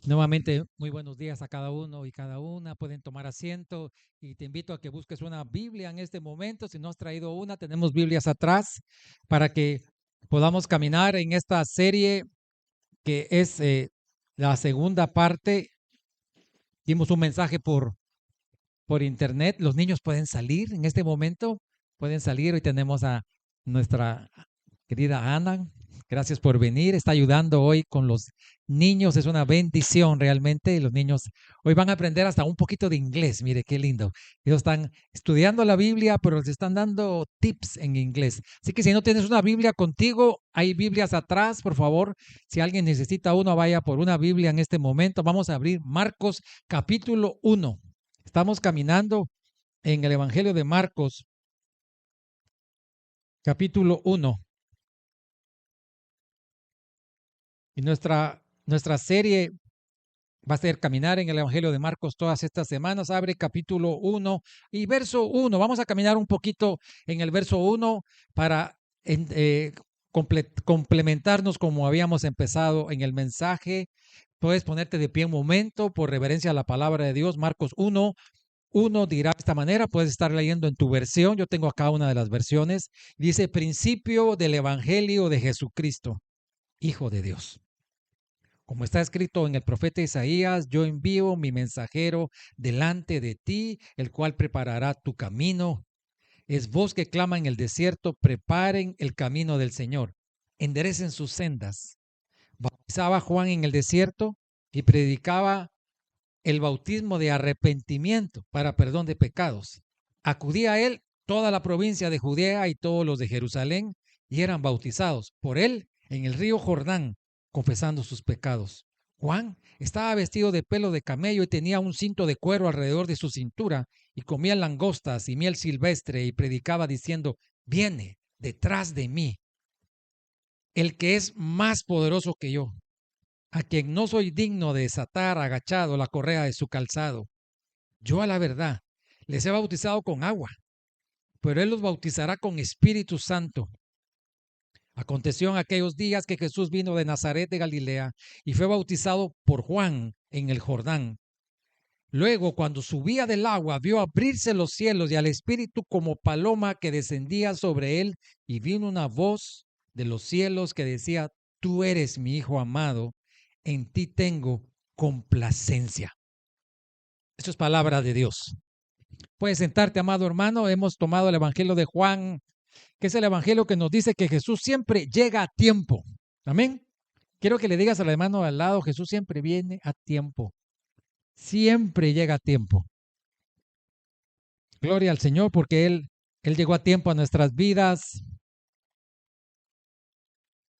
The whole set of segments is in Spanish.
Nuevamente, muy buenos días a cada uno y cada una. Pueden tomar asiento y te invito a que busques una Biblia en este momento. Si no has traído una, tenemos Biblias atrás para que podamos caminar en esta serie que es la segunda parte. Dimos un mensaje por internet. Los niños pueden salir en este momento, pueden salir. Hoy tenemos a nuestra querida Ana. Gracias por venir. Está ayudando hoy con los niños. Es una bendición realmente. Los niños hoy van a aprender hasta un poquito de inglés. Mire qué lindo. Ellos están estudiando la Biblia, pero les están dando tips en inglés. Así que si no tienes una Biblia contigo, hay Biblias atrás, por favor. Si alguien necesita una, vaya por una Biblia en este momento. Vamos a abrir Marcos capítulo 1. Estamos caminando en el Evangelio de Marcos, capítulo 1. Y nuestra serie va a ser caminar en el Evangelio de Marcos todas estas semanas. Abre capítulo 1 y verso 1. Vamos a caminar un poquito en el verso 1 para complementarnos como habíamos empezado en el mensaje. Puedes ponerte de pie un momento por reverencia a la palabra de Dios. Marcos 1 dirá de esta manera, puedes estar leyendo en tu versión, yo tengo acá una de las versiones, dice principio del Evangelio de Jesucristo, Hijo de Dios. Como está escrito en el profeta Isaías, yo envío mi mensajero delante de ti, el cual preparará tu camino. Es voz que clama en el desierto, preparen el camino del Señor, enderecen sus sendas. Bautizaba Juan en el desierto y predicaba el bautismo de arrepentimiento para perdón de pecados. Acudía a él toda la provincia de Judea y todos los de Jerusalén y eran bautizados por él en el río Jordán, confesando sus pecados. Juan estaba vestido de pelo de camello y tenía un cinto de cuero alrededor de su cintura y comía langostas y miel silvestre y predicaba diciendo, viene detrás de mí el que es más poderoso que yo, a quien no soy digno de desatar agachado la correa de su calzado. Yo a la verdad les he bautizado con agua, pero él los bautizará con Espíritu Santo. Aconteció en aquellos días que Jesús vino de Nazaret de Galilea y fue bautizado por Juan en el Jordán. Luego, cuando subía del agua, vio abrirse los cielos y al Espíritu como paloma que descendía sobre él, y vino una voz de los cielos que decía, tú eres mi Hijo amado, en ti tengo complacencia. Esto es palabra de Dios. Puedes sentarte, amado hermano. Hemos tomado el Evangelio de Juan, que es el Evangelio que nos dice que Jesús siempre llega a tiempo. Amén. Quiero que le digas al hermano al lado, Jesús siempre viene a tiempo. Siempre llega a tiempo. Gloria al Señor porque Él llegó a tiempo a nuestras vidas.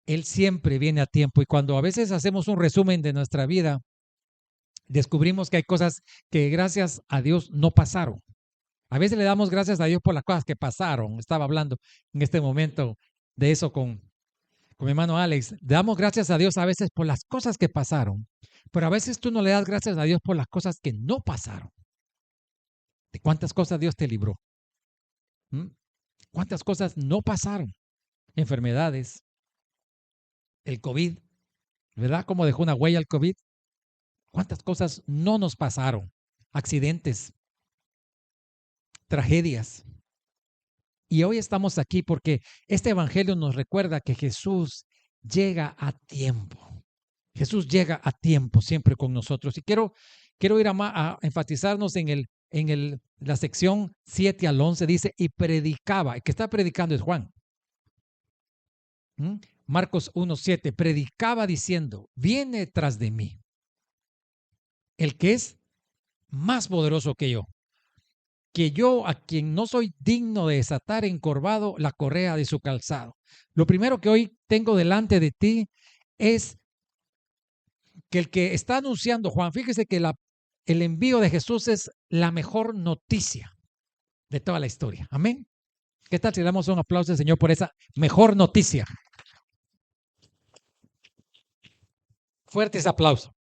Él siempre viene a tiempo. Y cuando a veces hacemos un resumen de nuestra vida, descubrimos que hay cosas que gracias a Dios no pasaron. A veces le damos gracias a Dios por las cosas que pasaron. Estaba hablando en este momento de eso con mi hermano Alex. Le damos gracias a Dios a veces por las cosas que pasaron, pero a veces tú no le das gracias a Dios por las cosas que no pasaron. ¿De cuántas cosas Dios te libró? ¿Mm? ¿Cuántas cosas no pasaron? Enfermedades, el COVID, ¿verdad? ¿Cómo dejó una huella el COVID? ¿Cuántas cosas no nos pasaron? Accidentes, tragedias. Y hoy estamos aquí porque este evangelio nos recuerda que Jesús llega a tiempo. Jesús llega a tiempo siempre con nosotros. Y quiero ir a enfatizarnos en la sección 7 al 11. Dice, y predicaba. El que está predicando es Juan. Marcos 1:7. Predicaba diciendo, viene tras de mí el que es más poderoso que yo a quien no soy digno de desatar encorvado la correa de su calzado. Lo primero que hoy tengo delante de ti es que el que está anunciando Juan, fíjese que el envío de Jesús es la mejor noticia de toda la historia. Amén. ¿Qué tal si damos un aplauso al Señor por esa mejor noticia? Fuerte ese aplauso.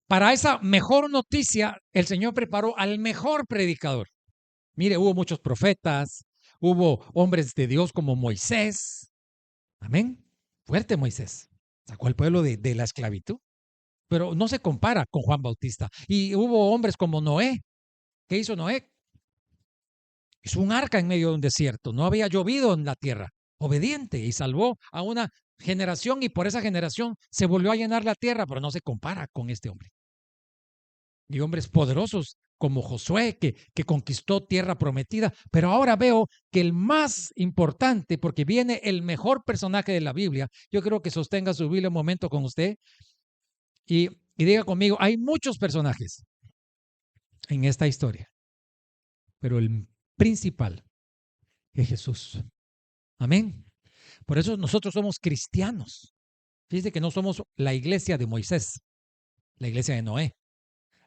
Para esa mejor noticia, el Señor preparó al mejor predicador. Mire, hubo muchos profetas, hubo hombres de Dios como Moisés. Amén. Fuerte Moisés. Sacó al pueblo de la esclavitud. Pero no se compara con Juan Bautista. Y hubo hombres como Noé. ¿Qué hizo Noé? Hizo un arca en medio de un desierto. No había llovido en la tierra. Obediente, y salvó a una generación, y por esa generación se volvió a llenar la tierra, pero no se compara con este hombre. Y hombres poderosos como Josué, que conquistó tierra prometida. Pero ahora veo que el más importante, porque viene el mejor personaje de la Biblia, yo creo que sostenga su Biblia un momento con usted y diga conmigo, hay muchos personajes en esta historia, pero el principal es Jesús. Amén. Por eso nosotros somos cristianos. Fíjese que no somos la iglesia de Moisés, la iglesia de Noé,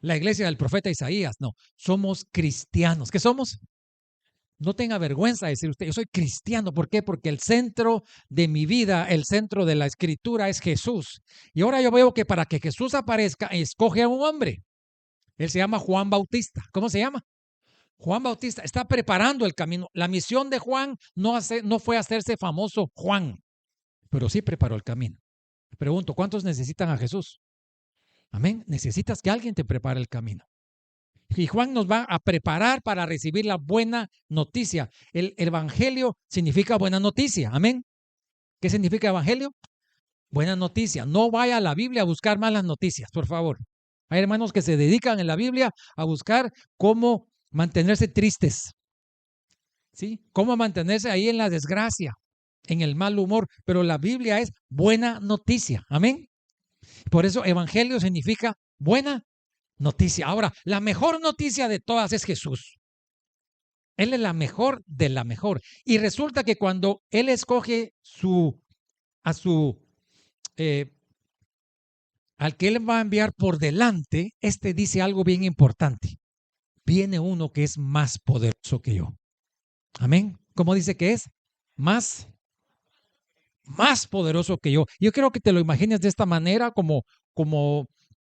la iglesia del profeta Isaías. No, somos cristianos. ¿Qué somos? No tenga vergüenza de decir usted, yo soy cristiano. ¿Por qué? Porque el centro de mi vida, el centro de la escritura es Jesús. Y ahora yo veo que para que Jesús aparezca, escoge a un hombre. Él se llama Juan Bautista. ¿Cómo se llama? Juan Bautista está preparando el camino. La misión de Juan no fue hacerse famoso Juan, pero sí preparó el camino. Pregunto, ¿cuántos necesitan a Jesús? Amén. Necesitas que alguien te prepare el camino. Y Juan nos va a preparar para recibir la buena noticia. El evangelio significa buena noticia. Amén. ¿Qué significa evangelio? Buena noticia. No vaya a la Biblia a buscar malas noticias, por favor. Hay hermanos que se dedican en la Biblia a buscar cómo mantenerse tristes, ¿sí? Cómo mantenerse ahí en la desgracia, en el mal humor. Pero la Biblia es buena noticia. Amén. Por eso evangelio significa buena noticia. Ahora, la mejor noticia de todas es Jesús. Él es la mejor de la mejor. Y resulta que cuando Él escoge al que Él va a enviar por delante, dice algo bien importante. Viene uno que es más poderoso que yo. Amén. ¿Cómo dice que es? Más poderoso que yo. Yo creo que te lo imagines de esta manera, como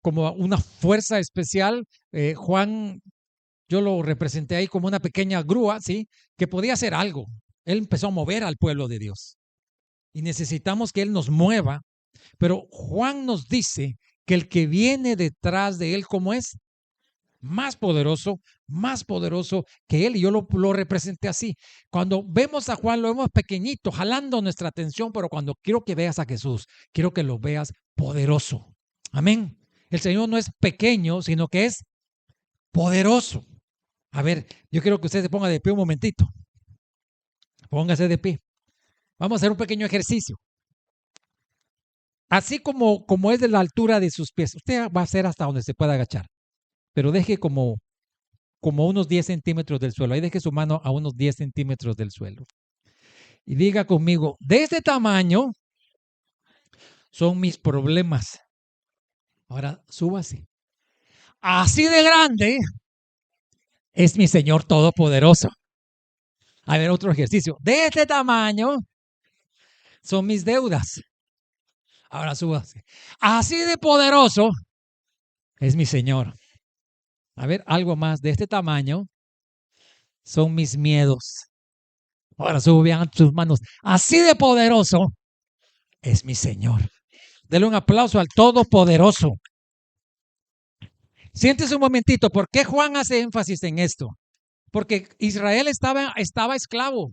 una fuerza especial. Juan, yo lo representé ahí como una pequeña grúa, ¿sí? Que podía hacer algo. Él empezó a mover al pueblo de Dios. Y necesitamos que Él nos mueva. Pero Juan nos dice que el que viene detrás de Él, ¿cómo es? Más poderoso que Él. Y yo lo representé así. Cuando vemos a Juan, lo vemos pequeñito, jalando nuestra atención, pero cuando quiero que veas a Jesús, quiero que lo veas poderoso. Amén. El Señor no es pequeño, sino que es poderoso. A ver, yo quiero que usted se ponga de pie un momentito. Póngase de pie. Vamos a hacer un pequeño ejercicio. Así como es de la altura de sus pies, usted va a hacer hasta donde se pueda agachar, pero deje como unos 10 centímetros del suelo. Ahí deje su mano a unos 10 centímetros del suelo. Y diga conmigo, de este tamaño son mis problemas. Ahora súbase. Así de grande es mi Señor Todopoderoso. A ver, otro ejercicio. De este tamaño son mis deudas. Ahora súbase. Así de poderoso es mi Señor. A ver, algo más. De este tamaño son mis miedos. Ahora suban sus manos. Así de poderoso es mi Señor. Dele un aplauso al Todopoderoso. Siéntese un momentito. ¿Por qué Juan hace énfasis en esto? Porque Israel estaba esclavo.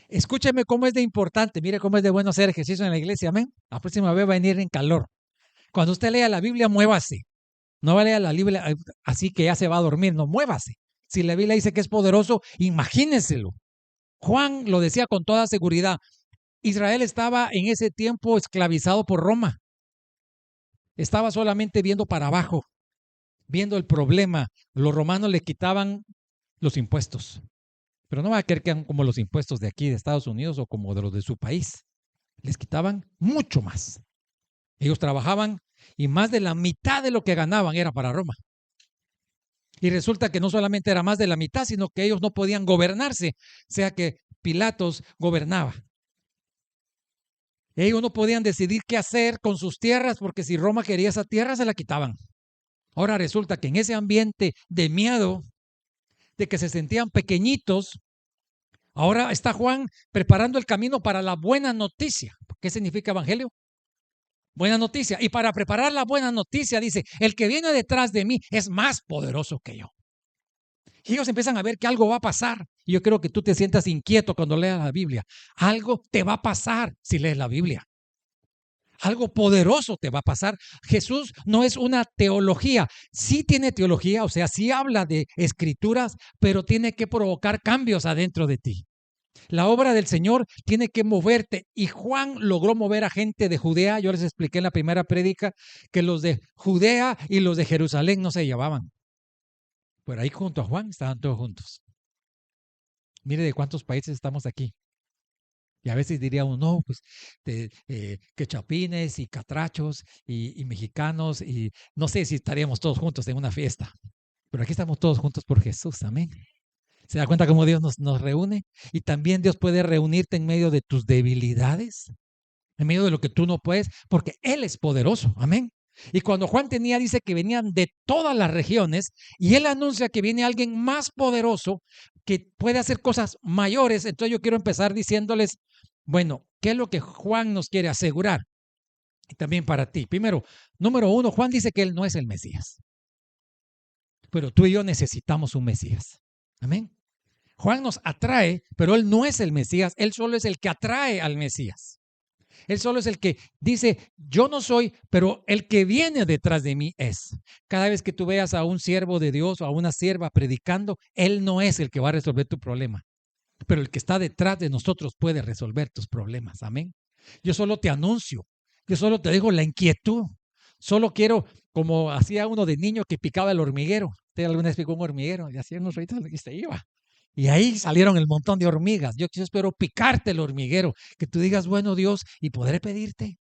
Escúcheme cómo es de importante. Mire cómo es de bueno hacer ejercicio en la iglesia. Amén. La próxima vez va a venir en calor. Cuando usted lea la Biblia, muévase. No lea la Biblia así que ya se va a dormir. No, muévase. Si la Biblia dice que es poderoso, imagínenselo. Juan lo decía con toda seguridad. Israel estaba en ese tiempo esclavizado por Roma. Estaba solamente viendo para abajo, viendo el problema. Los romanos le quitaban los impuestos. Pero no va a creer que eran como los impuestos de aquí, de Estados Unidos, o como de los de su país. Les quitaban mucho más. Ellos trabajaban y más de la mitad de lo que ganaban era para Roma. Y resulta que no solamente era más de la mitad, sino que ellos no podían gobernarse. O sea que Pilatos gobernaba. Ellos no podían decidir qué hacer con sus tierras, porque si Roma quería esa tierra, se la quitaban. Ahora resulta que en ese ambiente de miedo, de que se sentían pequeñitos, Ahora está Juan preparando el camino para la buena noticia. ¿Qué significa evangelio? Buena noticia. Y para preparar la buena noticia dice, el que viene detrás de mí es más poderoso que yo. Y ellos empiezan a ver que algo va a pasar. Y yo creo que tú te sientas inquieto cuando leas la Biblia. Algo te va a pasar si lees la Biblia. Algo poderoso te va a pasar. Jesús no es una teología. Sí tiene teología, o sea, sí habla de escrituras, pero tiene que provocar cambios adentro de ti. La obra del Señor tiene que moverte. Y Juan logró mover a gente de Judea. Yo les expliqué en la primera prédica que los de Judea y los de Jerusalén no se llevaban. Pero ahí junto a Juan estaban todos juntos. Mire de cuántos países estamos aquí. Y a veces diría uno, no, pues que chapines y catrachos y mexicanos y no sé si estaríamos todos juntos en una fiesta. Pero aquí estamos todos juntos por Jesús, amén. ¿Se da cuenta cómo Dios nos reúne? Y también Dios puede reunirte en medio de tus debilidades, en medio de lo que tú no puedes, porque Él es poderoso, amén. Y cuando Juan tenía, dice que venían de todas las regiones y él anuncia que viene alguien más poderoso que puede hacer cosas mayores. Entonces yo quiero empezar diciéndoles, bueno, ¿qué es lo que Juan nos quiere asegurar? Y también para ti. Primero, número uno, Juan dice que él no es el Mesías. Pero tú y yo necesitamos un Mesías. Amén. Juan nos atrae, pero él no es el Mesías. Él solo es el que atrae al Mesías. Él solo es el que dice, yo no soy, pero el que viene detrás de mí es. Cada vez que tú veas a un siervo de Dios o a una sierva predicando, él no es el que va a resolver tu problema, pero el que está detrás de nosotros puede resolver tus problemas. Amén. Yo solo te anuncio, yo solo te digo la inquietud. Solo quiero, como hacía uno de niño que picaba el hormiguero. ¿Usted alguna vez picó un hormiguero? Y hacía unos ruidos y se iba. Y ahí salieron el montón de hormigas. Yo espero picarte el hormiguero, que tú digas, bueno Dios, y podré pedirte,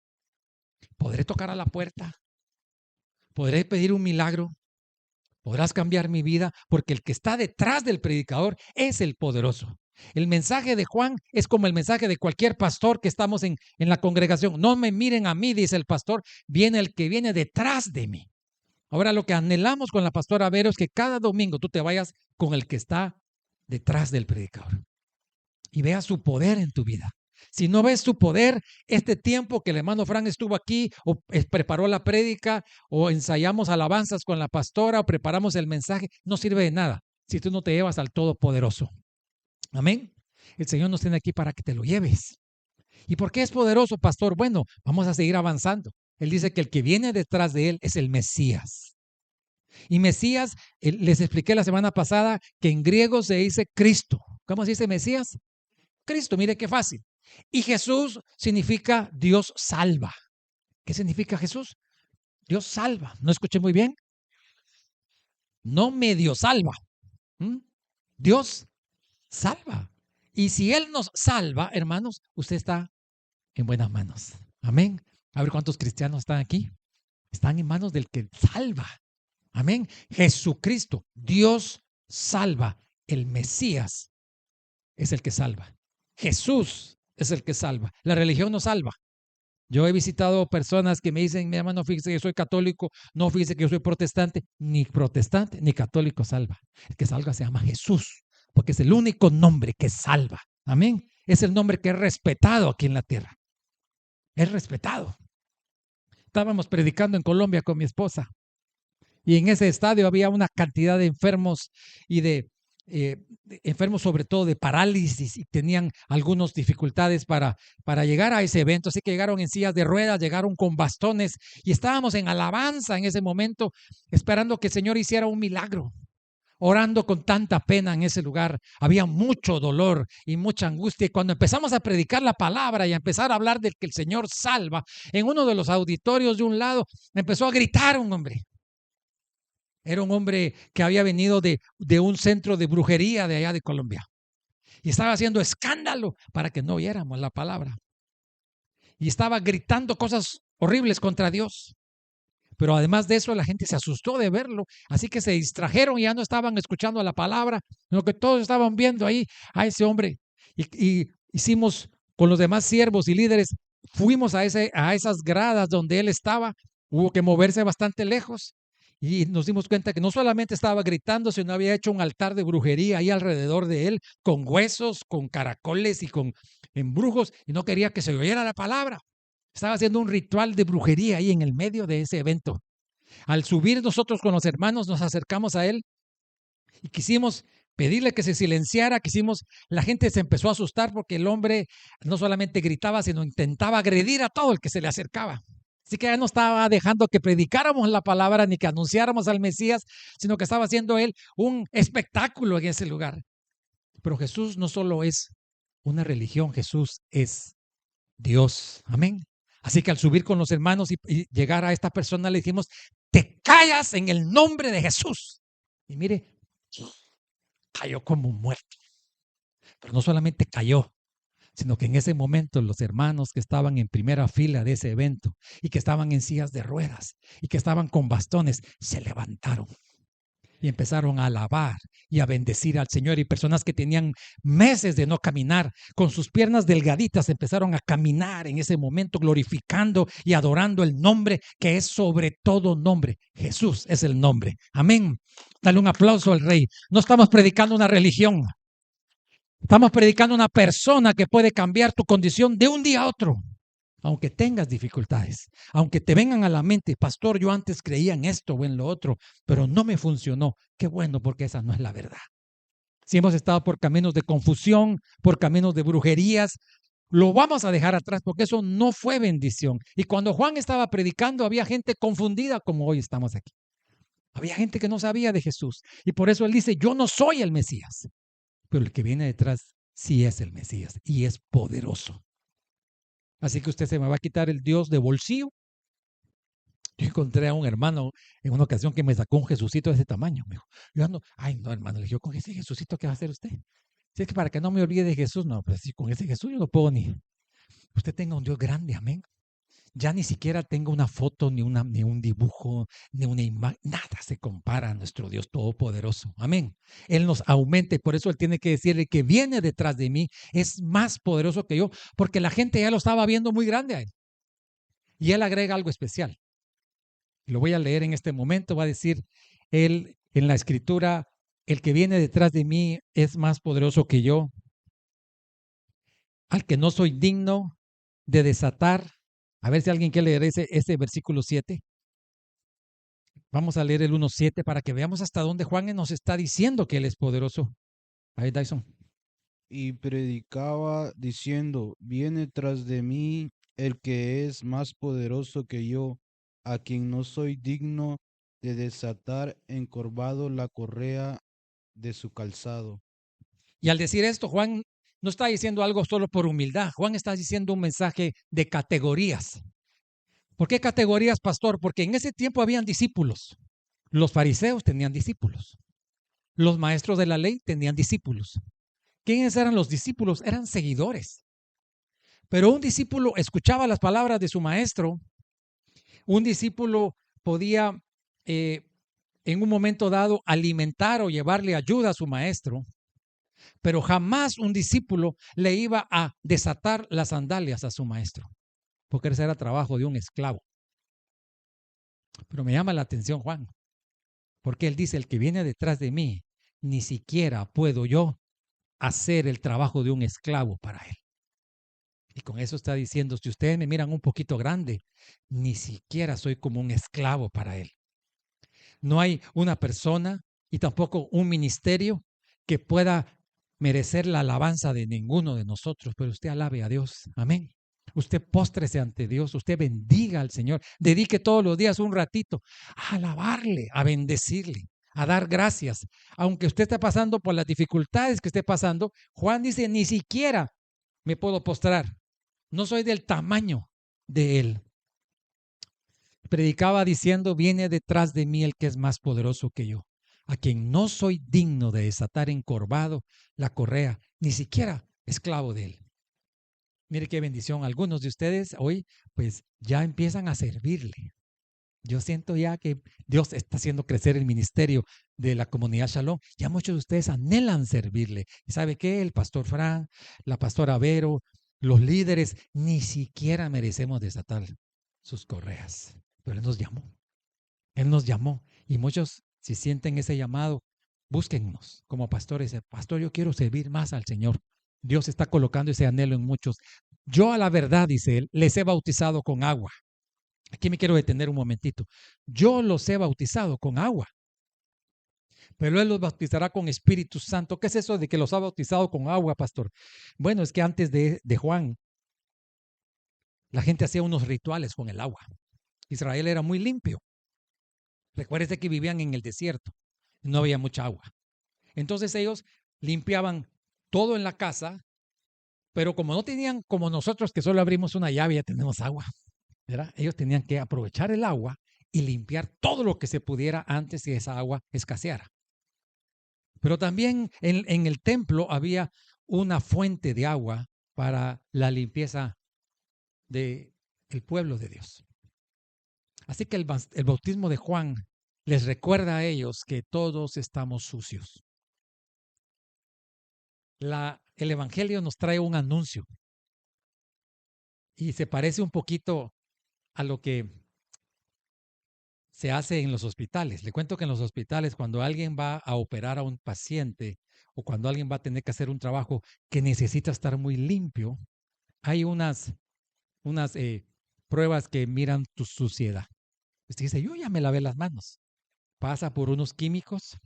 podré tocar a la puerta, podré pedir un milagro, podrás cambiar mi vida, porque el que está detrás del predicador es el poderoso. El mensaje de Juan es como el mensaje de cualquier pastor que estamos en la congregación. No me miren a mí, dice el pastor, viene el que viene detrás de mí. Ahora lo que anhelamos con la pastora Vero es que cada domingo tú te vayas con el que está detrás del predicador y veas su poder en tu vida. Si no ves su poder, este tiempo que el hermano Frank estuvo aquí o preparó la prédica o ensayamos alabanzas con la pastora o preparamos el mensaje, no sirve de nada si tú no te llevas al Todopoderoso. Amén. El Señor nos tiene aquí para que te lo lleves. ¿Y por qué es poderoso, pastor? Bueno, vamos a seguir avanzando. Él dice que el que viene detrás de él es el Mesías. Y Mesías, les expliqué la semana pasada que en griego se dice Cristo. ¿Cómo se dice Mesías? Cristo, mire qué fácil. Y Jesús significa Dios salva. ¿Qué significa Jesús? Dios salva. ¿No escuché muy bien? No medio salva. Dios salva. Y si Él nos salva, hermanos, usted está en buenas manos. Amén. A ver cuántos cristianos están aquí. Están en manos del que salva. Amén. Jesucristo, Dios salva. El Mesías es el que salva. Jesús es el que salva. La religión no salva. Yo he visitado personas que me dicen, mi hermano, fíjese que yo soy católico, no fíjese que yo soy protestante, ni católico salva. El que salva se llama Jesús, porque es el único nombre que salva. Amén. Es el nombre que es respetado aquí en la tierra. Es respetado. Estábamos predicando en Colombia con mi esposa y en ese estadio había una cantidad de enfermos y de enfermos sobre todo de parálisis y tenían algunas dificultades para llegar a ese evento, así que llegaron en sillas de ruedas, llegaron con bastones y estábamos en alabanza en ese momento esperando que el Señor hiciera un milagro, orando con tanta pena en ese lugar. Había mucho dolor y mucha angustia y cuando empezamos a predicar la palabra y a empezar a hablar del que el Señor salva, en uno de los auditorios de un lado empezó a gritar un hombre. Era un hombre que había venido de un centro de brujería de allá de Colombia. Y estaba haciendo escándalo para que no oyéramos la palabra. Y estaba gritando cosas horribles contra Dios. Pero además de eso, la gente se asustó de verlo. Así que se distrajeron y ya no estaban escuchando la palabra, sino que todos estaban viendo ahí a ese hombre. Y hicimos con los demás siervos y líderes, fuimos a esas gradas donde él estaba. Hubo que moverse bastante lejos. Y nos dimos cuenta que no solamente estaba gritando, sino había hecho un altar de brujería ahí alrededor de él, con huesos, con caracoles y con embrujos, y no quería que se oyera la palabra. Estaba haciendo un ritual de brujería ahí en el medio de ese evento. Al subir nosotros con los hermanos, nos acercamos a él y quisimos pedirle que se silenciara, la gente se empezó a asustar porque el hombre no solamente gritaba, sino intentaba agredir a todo el que se le acercaba. Así que ya no estaba dejando que predicáramos la palabra ni que anunciáramos al Mesías, sino que estaba haciendo él un espectáculo en ese lugar. Pero Jesús no solo es una religión, Jesús es Dios. Amén. Así que al subir con los hermanos y llegar a esta persona le dijimos, te callas en el nombre de Jesús. Y mire, cayó como muerto. Pero no solamente cayó, sino que en ese momento los hermanos que estaban en primera fila de ese evento y que estaban en sillas de ruedas y que estaban con bastones, se levantaron y empezaron a alabar y a bendecir al Señor. Y personas que tenían meses de no caminar, con sus piernas delgaditas, empezaron a caminar en ese momento, glorificando y adorando el nombre que es sobre todo nombre. Jesús es el nombre. Amén. Dale un aplauso al Rey. No estamos predicando una religión. Estamos predicando una persona que puede cambiar tu condición de un día a otro. Aunque tengas dificultades, aunque te vengan a la mente, pastor, yo antes creía en esto o en lo otro, pero no me funcionó. Qué bueno, porque esa no es la verdad. Si hemos estado por caminos de confusión, por caminos de brujerías, lo vamos a dejar atrás porque eso no fue bendición. Y cuando Juan estaba predicando, había gente confundida como hoy estamos aquí. Había gente que no sabía de Jesús. Y por eso él dice, yo no soy el Mesías, pero el que viene detrás sí es el Mesías y es poderoso. Así que usted se me va a quitar el Dios de bolsillo. Yo encontré a un hermano en una ocasión que me sacó un Jesucito de ese tamaño. Me dijo, yo ando, ay no hermano, le dije, con ese Jesucito, ¿qué va a hacer usted? Si es que para que no me olvide de Jesús, no, pues si con ese Jesús yo no puedo ni. Usted tenga un Dios grande, amén. Ya ni siquiera tengo una foto, ni un dibujo, ni una imagen, nada se compara a nuestro Dios Todopoderoso. Amén. Él nos aumenta y por eso Él tiene que decirle que viene detrás de mí, es más poderoso que yo, porque la gente ya lo estaba viendo muy grande a Él. Y Él agrega algo especial. Lo voy a leer en este momento, va a decir Él en la escritura, el que viene detrás de mí es más poderoso que yo, al que no soy digno de desatar. A ver si alguien quiere leer ese versículo 7. Vamos a leer el 1:7 para que veamos hasta dónde Juan nos está diciendo que Él es poderoso. Ahí, Dyson. Y predicaba diciendo, viene tras de mí el que es más poderoso que yo, a quien no soy digno de desatar encorvado la correa de su calzado. Y al decir esto, Juan no está diciendo algo solo por humildad. Juan está diciendo un mensaje de categorías. ¿Por qué categorías, pastor? Porque en ese tiempo habían discípulos. Los fariseos tenían discípulos. Los maestros de la ley tenían discípulos. ¿Quiénes eran los discípulos? Eran seguidores. Pero un discípulo escuchaba las palabras de su maestro. Un discípulo podía en un momento dado alimentar o llevarle ayuda a su maestro, pero jamás un discípulo le iba a desatar las sandalias a su maestro, porque ese era trabajo de un esclavo. Pero me llama la atención Juan, porque él dice, el que viene detrás de mí, ni siquiera puedo yo hacer el trabajo de un esclavo para él. Y con eso está diciendo, si ustedes me miran un poquito grande, ni siquiera soy como un esclavo para él. No hay una persona y tampoco un ministerio que pueda merecer la alabanza de ninguno de nosotros, pero usted alabe a Dios. Amén. Usted póstrese ante Dios, usted bendiga al Señor, dedique todos los días un ratito a alabarle, a bendecirle, a dar gracias. Aunque usted esté pasando por las dificultades que esté pasando, Juan dice, ni siquiera me puedo postrar. No soy del tamaño de él. Predicaba diciendo, viene detrás de mí el que es más poderoso que yo, a quien no soy digno de desatar encorvado la correa, ni siquiera esclavo de él. Mire qué bendición. Algunos de ustedes hoy pues ya empiezan a servirle. Yo siento ya que Dios está haciendo crecer el ministerio de la comunidad Shalom. Ya muchos de ustedes anhelan servirle. ¿Y sabe qué? El pastor Fran, la pastora Vero, los líderes, ni siquiera merecemos desatar sus correas. Pero Él nos llamó. Él nos llamó y muchos, si sienten ese llamado, búsquennos como pastores. Pastor, yo quiero servir más al Señor. Dios está colocando ese anhelo en muchos. Yo a la verdad, dice él, les he bautizado con agua. Aquí me quiero detener un momentito. Yo los he bautizado con agua, pero Él los bautizará con Espíritu Santo. ¿Qué es eso de que los ha bautizado con agua, pastor? Bueno, es que antes de Juan, la gente hacía unos rituales con el agua. Israel era muy limpio. Recuérdese que vivían en el desierto, no había mucha agua. Entonces ellos limpiaban todo en la casa, pero como no tenían como nosotros que solo abrimos una llave y ya tenemos agua, ¿verdad? Ellos tenían que aprovechar el agua y limpiar todo lo que se pudiera antes que esa agua escaseara. Pero también en el templo había una fuente de agua para la limpieza del pueblo de Dios. Así que el bautismo de Juan les recuerda a ellos que todos estamos sucios. El Evangelio nos trae un anuncio y se parece un poquito a lo que se hace en los hospitales. Le cuento que en los hospitales, cuando alguien va a operar a un paciente o cuando alguien va a tener que hacer un trabajo que necesita estar muy limpio, hay unas pruebas que miran tu suciedad. Usted dice, yo ya me lavé las manos. Pasa por unos químicos.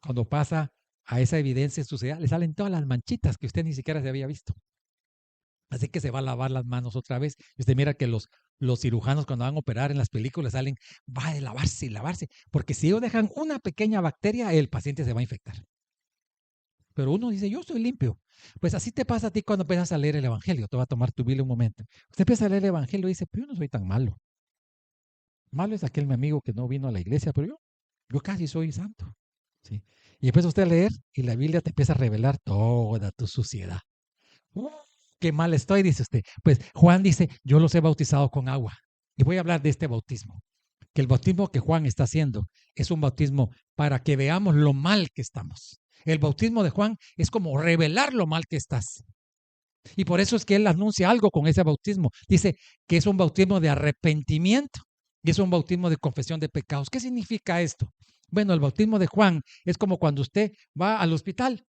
Cuando pasa a esa evidencia de suciedad, le salen todas las manchitas que usted ni siquiera se había visto. Así que se va a lavar las manos otra vez. Y usted mira que los cirujanos cuando van a operar en las películas salen, va a lavarse y lavarse. Porque si ellos dejan una pequeña bacteria, el paciente se va a infectar. Pero uno dice, yo soy limpio. Pues así te pasa a ti cuando empiezas a leer el Evangelio. Te va a tomar tu Biblia un momento. Usted empieza a leer el Evangelio y dice, pero yo no soy tan malo. Malo es aquel mi amigo que no vino a la iglesia, pero yo casi soy santo. ¿Sí? Y empieza usted a leer y la Biblia te empieza a revelar toda tu suciedad. Qué mal estoy, dice usted. Pues Juan dice, yo los he bautizado con agua. Y voy a hablar de este bautismo. Que el bautismo que Juan está haciendo es un bautismo para que veamos lo mal que estamos. El bautismo de Juan es como revelar lo mal que estás. Y por eso es que él anuncia algo con ese bautismo. Dice que es un bautismo de arrepentimiento y es un bautismo de confesión de pecados. ¿Qué significa esto? Bueno, el bautismo de Juan es como cuando usted va al hospital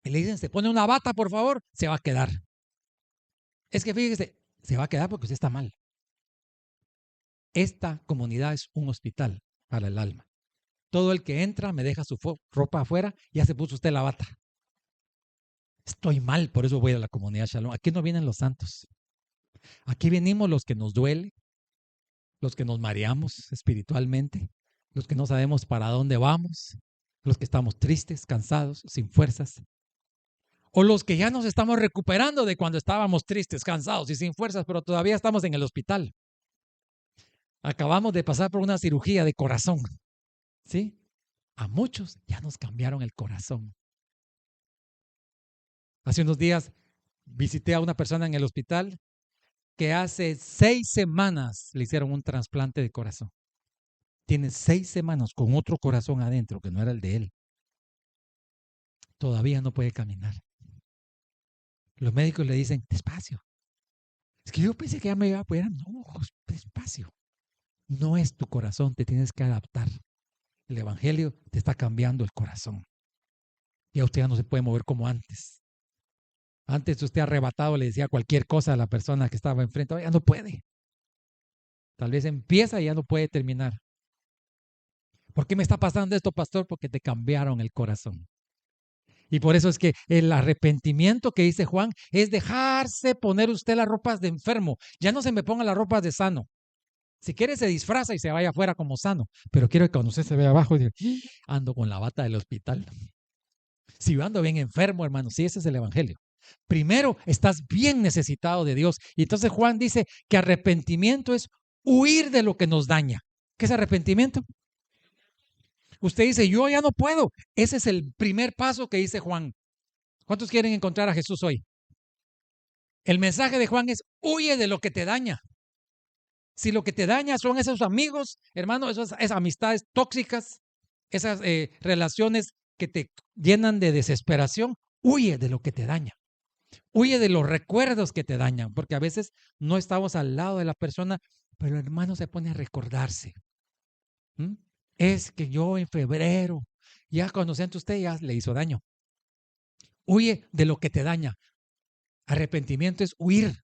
y le dicen, se pone una bata, por favor, se va a quedar. Es que fíjese, se va a quedar porque usted está mal. Esta comunidad es un hospital para el alma. Todo el que entra me deja su ropa afuera, ya se puso usted la bata. Estoy mal, por eso voy a la comunidad Shalom. Aquí no vienen los santos. Aquí venimos los que nos duele, los que nos mareamos espiritualmente, los que no sabemos para dónde vamos, los que estamos tristes, cansados, sin fuerzas, o los que ya nos estamos recuperando de cuando estábamos tristes, cansados y sin fuerzas, pero todavía estamos en el hospital. Acabamos de pasar por una cirugía de corazón, ¿sí? A muchos ya nos cambiaron el corazón. Hace unos días visité a una persona en el hospital que hace 6 semanas le hicieron un trasplante de corazón. Tiene 6 semanas con otro corazón adentro que no era el de él. Todavía no puede caminar. Los médicos le dicen, despacio. Es que yo pensé que ya me iba a poder. No, despacio. No es tu corazón, te tienes que adaptar. El Evangelio te está cambiando el corazón. Y a usted ya no se puede mover como antes. Antes usted arrebatado le decía cualquier cosa a la persona que estaba enfrente. Ya no puede. Tal vez empieza y ya no puede terminar. ¿Por qué me está pasando esto, pastor? Porque te cambiaron el corazón. Y por eso es que el arrepentimiento que dice Juan es dejarse poner usted las ropas de enfermo. Ya no se me ponga las ropas de sano. Si quiere se disfraza y se vaya afuera como sano. Pero quiero que cuando usted se vea abajo, diga, ando con la bata del hospital. Si yo ando bien enfermo, hermano, sí, ese es el Evangelio. Primero, estás bien necesitado de Dios. Y entonces Juan dice que arrepentimiento es huir de lo que nos daña. ¿Qué es arrepentimiento? Usted dice, yo ya no puedo. Ese es el primer paso que dice Juan. ¿Cuántos quieren encontrar a Jesús hoy? El mensaje de Juan es, huye de lo que te daña. Si lo que te daña son esos amigos, hermano, esas amistades tóxicas, esas relaciones que te llenan de desesperación, huye de lo que te daña. Huye de los recuerdos que te dañan, porque a veces no estamos al lado de la persona, pero el hermano se pone a recordarse. ¿Mm? Es que yo en febrero, ya cuando siente usted, ya le hizo daño. Huye de lo que te daña. Arrepentimiento es huir.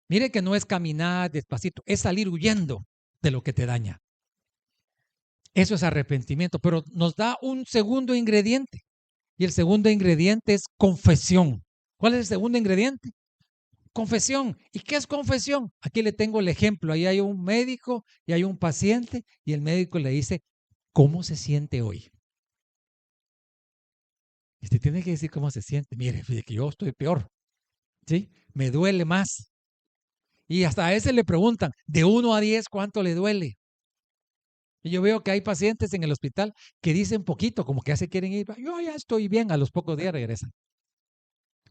Mire que no es caminar despacito, es salir huyendo de lo que te daña. Eso es arrepentimiento, pero nos da un segundo ingrediente. Y el segundo ingrediente es confesión. ¿Cuál es el segundo ingrediente? Confesión. ¿Y qué es confesión? Aquí le tengo el ejemplo. Ahí hay un médico y hay un paciente y el médico le dice, ¿cómo se siente hoy? Y usted tiene que decir cómo se siente. Mire, que yo estoy peor. ¿Sí? Me duele más. Y hasta a ese le preguntan, de 1 a 10, ¿cuánto le duele? Y yo veo que hay pacientes en el hospital que dicen poquito, como que ya se quieren ir. Yo ya estoy bien, a los pocos días regresan.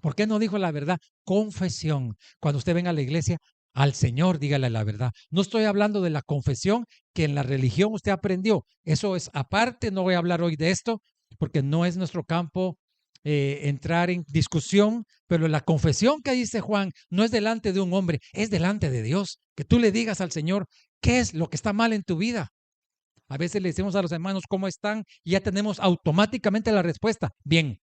¿Por qué no dijo la verdad? Confesión. Cuando usted venga a la iglesia, al Señor dígale la verdad. No estoy hablando de la confesión que en la religión usted aprendió. Eso es aparte, no voy a hablar hoy de esto, porque no es nuestro campo entrar en discusión, pero la confesión que dice Juan no es delante de un hombre, es delante de Dios. Que tú le digas al Señor qué es lo que está mal en tu vida. A veces le decimos a los hermanos cómo están y ya tenemos automáticamente la respuesta. Bien.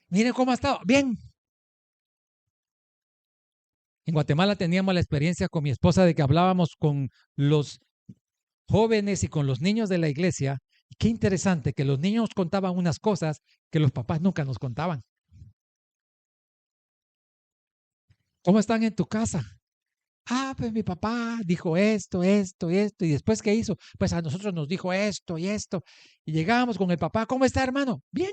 Mire cómo ha estado. Bien. En Guatemala teníamos la experiencia con mi esposa de que hablábamos con los jóvenes y con los niños de la iglesia. Y qué interesante que los niños contaban unas cosas que los papás nunca nos contaban. ¿Cómo están en tu casa? Ah, pues mi papá dijo esto, esto, esto. Y después, ¿qué hizo? Pues a nosotros nos dijo esto y esto. Y llegábamos con el papá. ¿Cómo está, hermano? Bien.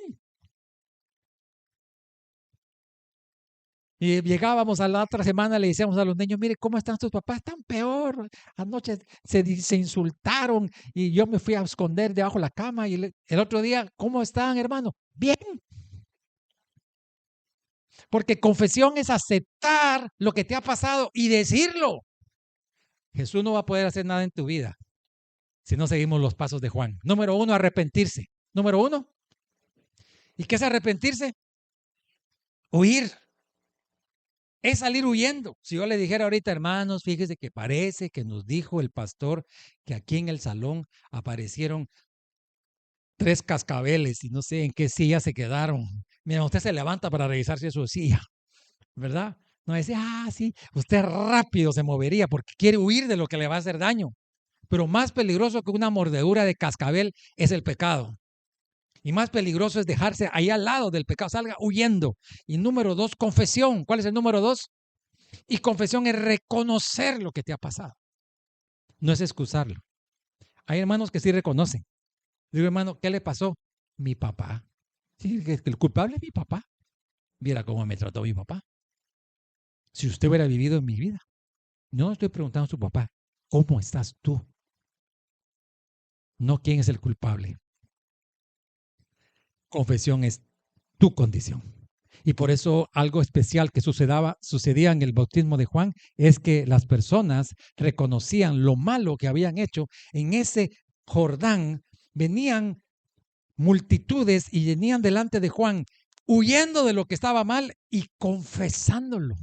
Y llegábamos a la otra semana, le decíamos a los niños, mire, ¿cómo están tus papás? Están peor. Anoche se insultaron y yo me fui a esconder debajo de la cama. Y el otro día, ¿cómo están, hermano? Bien. Porque confesión es aceptar lo que te ha pasado y decirlo. Jesús no va a poder hacer nada en tu vida si no seguimos los pasos de Juan. Número 1, arrepentirse. Número 1. ¿Y qué es arrepentirse? Huir. Es salir huyendo. Si yo le dijera ahorita, hermanos, fíjese que parece que nos dijo el pastor que aquí en el salón aparecieron 3 cascabeles y no sé en qué silla se quedaron. Mira, usted se levanta para revisar si es su silla, ¿verdad? No dice, sí, usted rápido se movería porque quiere huir de lo que le va a hacer daño. Pero más peligroso que una mordedura de cascabel es el pecado. Y más peligroso es dejarse ahí al lado del pecado, salga huyendo. Y número 2, confesión. ¿Cuál es el número 2? Y confesión es reconocer lo que te ha pasado. No es excusarlo. Hay hermanos que sí reconocen. Digo, hermano, ¿qué le pasó? Mi papá. Sí, que el culpable es mi papá. Viera cómo me trató mi papá. Si usted hubiera vivido en mi vida. No estoy preguntando a su papá, ¿cómo estás tú? No quién es el culpable. Confesión es tu condición. Y por eso algo especial que sucedía en el bautismo de Juan es que las personas reconocían lo malo que habían hecho. En ese Jordán venían multitudes y venían delante de Juan huyendo de lo que estaba mal y confesándolo.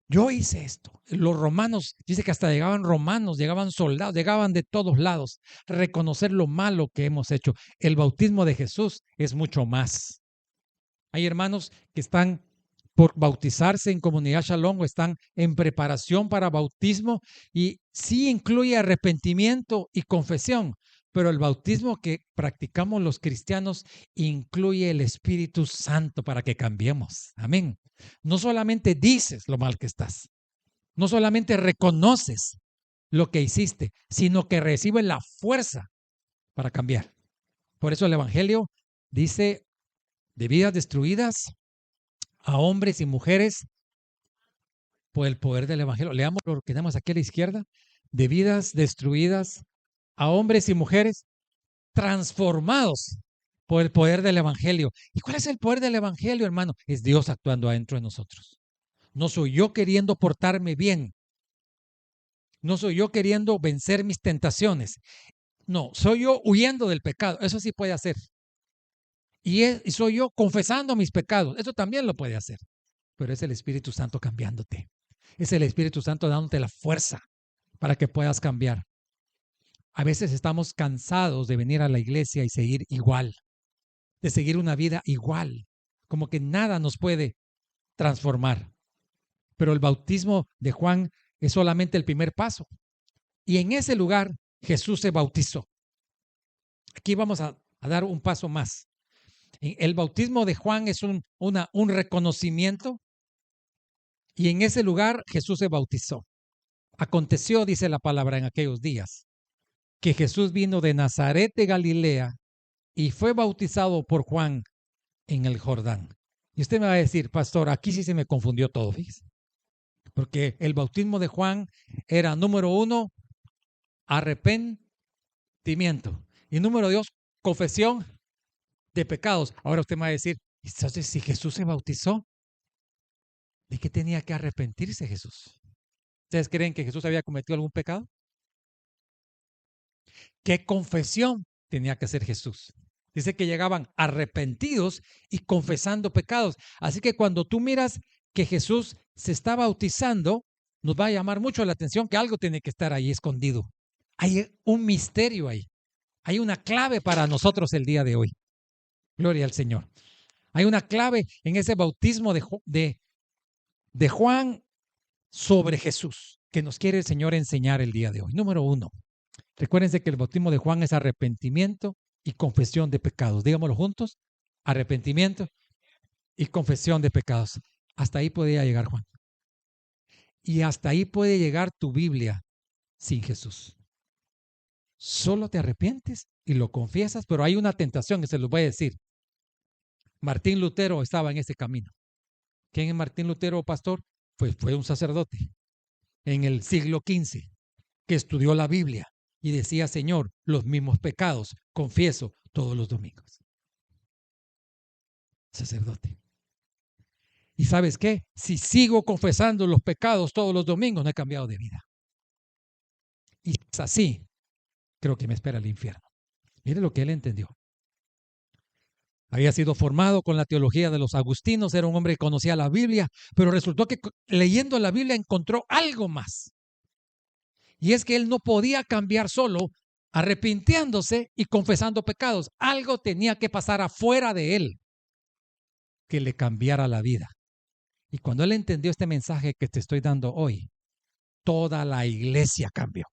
Yo hice esto. Los romanos, dice que hasta llegaban romanos, llegaban soldados, llegaban de todos lados. Reconocer lo malo que hemos hecho. El bautismo de Jesús es mucho más. Hay hermanos que están por bautizarse en Comunidad Shalom o están en preparación para bautismo y sí incluye arrepentimiento y confesión, pero el bautismo que practicamos los cristianos incluye el Espíritu Santo para que cambiemos. Amén. No solamente dices lo mal que estás, no solamente reconoces lo que hiciste, sino que recibes la fuerza para cambiar. Por eso el Evangelio dice de vidas destruidas a hombres y mujeres por el poder del Evangelio. Leamos lo que tenemos aquí a la izquierda. De vidas destruidas a hombres y mujeres transformados por el poder del Evangelio. ¿Y cuál es el poder del Evangelio, hermano? Es Dios actuando adentro de nosotros. No soy yo queriendo portarme bien. No soy yo queriendo vencer mis tentaciones. No, soy yo huyendo del pecado. Eso sí puede hacer. Y soy yo confesando mis pecados. Eso también lo puede hacer. Pero es el Espíritu Santo cambiándote. Es el Espíritu Santo dándote la fuerza para que puedas cambiar. A veces estamos cansados de venir a la iglesia y seguir igual, de seguir una vida igual, como que nada nos puede transformar. Pero el bautismo de Juan es solamente el primer paso. Y en ese lugar Jesús se bautizó. Aquí vamos a dar un paso más. El bautismo de Juan es un reconocimiento y en ese lugar Jesús se bautizó. Aconteció, dice la palabra en aquellos días, que Jesús vino de Nazaret de Galilea y fue bautizado por Juan en el Jordán. Y usted me va a decir, pastor, aquí sí se me confundió todo, fíjese. Porque el bautismo de Juan era, número 1, arrepentimiento. Y número 2, confesión de pecados. Ahora usted me va a decir, entonces si Jesús se bautizó, ¿de qué tenía que arrepentirse Jesús? ¿Ustedes creen que Jesús había cometido algún pecado? ¿Qué confesión tenía que hacer Jesús? Dice que llegaban arrepentidos y confesando pecados. Así que cuando tú miras que Jesús se está bautizando, nos va a llamar mucho la atención que algo tiene que estar ahí escondido. Hay un misterio ahí. Hay una clave para nosotros el día de hoy. Gloria al Señor. Hay una clave en ese bautismo de Juan sobre Jesús que nos quiere el Señor enseñar el día de hoy. Número 1. Recuérdense que el bautismo de Juan es arrepentimiento y confesión de pecados. Digámoslo juntos. Arrepentimiento y confesión de pecados. Hasta ahí podía llegar Juan. Y hasta ahí puede llegar tu Biblia sin Jesús. Solo te arrepientes y lo confiesas, pero hay una tentación que se los voy a decir. Martín Lutero estaba en ese camino. ¿Quién es Martín Lutero, pastor? Fue un sacerdote en el siglo XV que estudió la Biblia y decía, Señor, los mismos pecados confieso todos los domingos. Sacerdote. ¿Y sabes qué? Si sigo confesando los pecados todos los domingos, no he cambiado de vida. Y es así, creo que me espera el infierno. Mire lo que él entendió. Había sido formado con la teología de los agustinos, era un hombre que conocía la Biblia, pero resultó que leyendo la Biblia encontró algo más. Y es que él no podía cambiar solo arrepintiéndose y confesando pecados. Algo tenía que pasar afuera de él que le cambiara la vida. Y cuando él entendió este mensaje que te estoy dando hoy, toda la iglesia cambió.